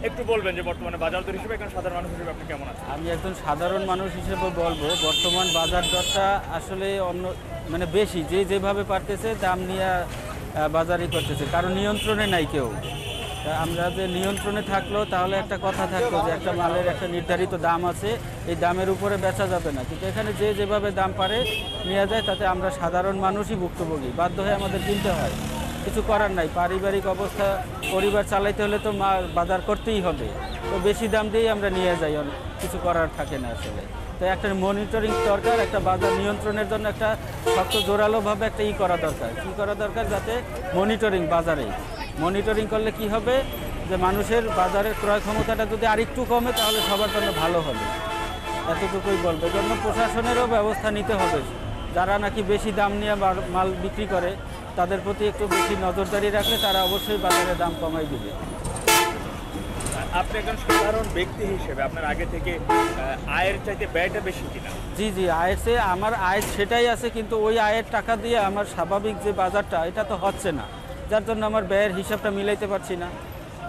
একটু বলবেন যে বর্তমানে বাজার দর হিসেবে একজন সাধারণ মানুষ হিসেবে আপনি কেমন আছেন? আমি একজন সাধারণ মানুষ হিসেবে বলবো বর্তমান বাজার দরটা আসলে অন্য মানে বেশি, যে যেভাবে পারতেছে দাম নিয়ে বাজারই করতেছে, কারণ নিয়ন্ত্রণে নাই কেউ। তা আমরা যে নিয়ন্ত্রণে থাকলো তাহলে একটা কথা থাকতো যে একটা মালের একটা নির্ধারিত দাম আছে, এই দামের উপরে বেচা যাবে না, কিন্তু এখানে যে যেভাবে দাম পারে নেওয়া যায়, তাতে আমরা সাধারণ মানুষই ভুক্তভোগী, বাধ্য হয়ে আমাদের কিনতে হয়, কিছু করার নাই। পারিবারিক অবস্থা, পরিবার চালাইতে হলে তো বাজার করতেই হবে, তো বেশি দাম দিয়েই আমরা নিয়ে যাই, কিছু করার থাকে না আসলে। তো একটা মনিটরিং দরকার, একটা বাজার নিয়ন্ত্রণের জন্য একটা শক্ত জোরালোভাবে একটা করা দরকার। কী করা দরকার? যাতে মনিটরিং, বাজারে মনিটরিং করলে কি হবে, যে মানুষের বাজারের ক্রয় ক্ষমতাটা যদি আরেকটু কমে তাহলে সবার জন্য ভালো হবে, এতটুকুই বলবো। জন্য প্রশাসনেরও ব্যবস্থা নিতে হবে, যারা নাকি বেশি দাম নিয়ে মাল বিক্রি করে তাদের প্রতি একটু বেশি নজরদারি রাখলে তারা অবশ্যই বাজারে দাম কমাই দিবে। আপনি একজন সাধারণ ব্যক্তি হিসেবে আপনার আগে থেকে আয়ের চাইতে ব্যয়টা বেশি কিনা? জি জি, আয়ের চেয়ে আমার আয় সেটাই আছে, কিন্তু ওই আয়ের টাকা দিয়ে আমার স্বাভাবিক যে বাজারটা এটা তো হচ্ছে না, যার জন্য আমার ব্যয়ের হিসাবটা মিলাইতে পারছি না।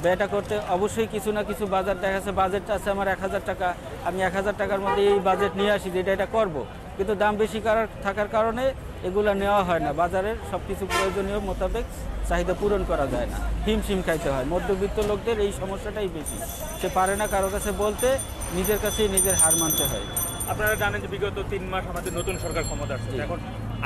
ব্যয়টা করতে অবশ্যই কিছু না কিছু বাজার দেখা যাচ্ছে, বাজেটটা আছে আমার 1000 টাকা, আমি 1000 টাকার মধ্যে এই বাজেট নিয়ে আসি যেটা এটা করবো, কিন্তু দাম বেশি থাকার কারণে এগুলো নেওয়া হয় না। বাজারের সব কিছু প্রয়োজনীয় মোতাবেক চাহিদা পূরণ করা যায় না, হিমশিম খাইতে হয়। মধ্যবিত্ত লোকদের এই সমস্যাটাই বেশি, সে পারে না কারো কাছে বলতে, নিজের কাছেই নিজের হার মানতে হয়। আপনারা জানেন যে বিগত 3 মাস আমাদের নতুন সরকার ক্ষমতা আসছে, এখন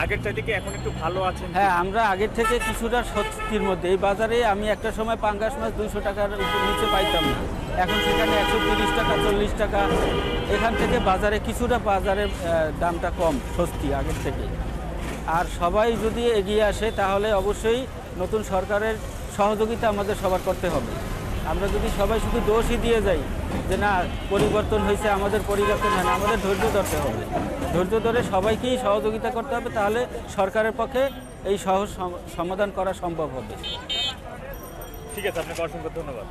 আগের চাইতে কি এখন একটু ভালো আছেন? হ্যাঁ, আমরা আগের থেকে কিছুটা স্বস্তির মধ্যে। এই বাজারে আমি একটা সময় পাঙ্গাস মাছ 200 টাকার নিচে পাইতাম না, এখন সেখানে 130 টাকা, 40 টাকা। এখান থেকে বাজারে কিছুটা বাজারের দামটা কম, স্বস্তি আগের থেকে। আর সবাই যদি এগিয়ে আসে তাহলে অবশ্যই নতুন সরকারের সহযোগিতা আমাদের সবার করতে হবে। আমরা যদি সবাই শুধু দোষই দিয়ে যাই যে না পরিবর্তন হয়েছে, আমাদের পরিবর্তন হয় না, আমাদের ধৈর্য ধরতে হবে। ধৈর্য ধরে সবাইকেই সহযোগিতা করতে হবে, তাহলে সরকারের পক্ষে এই সহজ সমাধান করা সম্ভব হবে। ঠিক আছে, আপনাকে অসংখ্য ধন্যবাদ।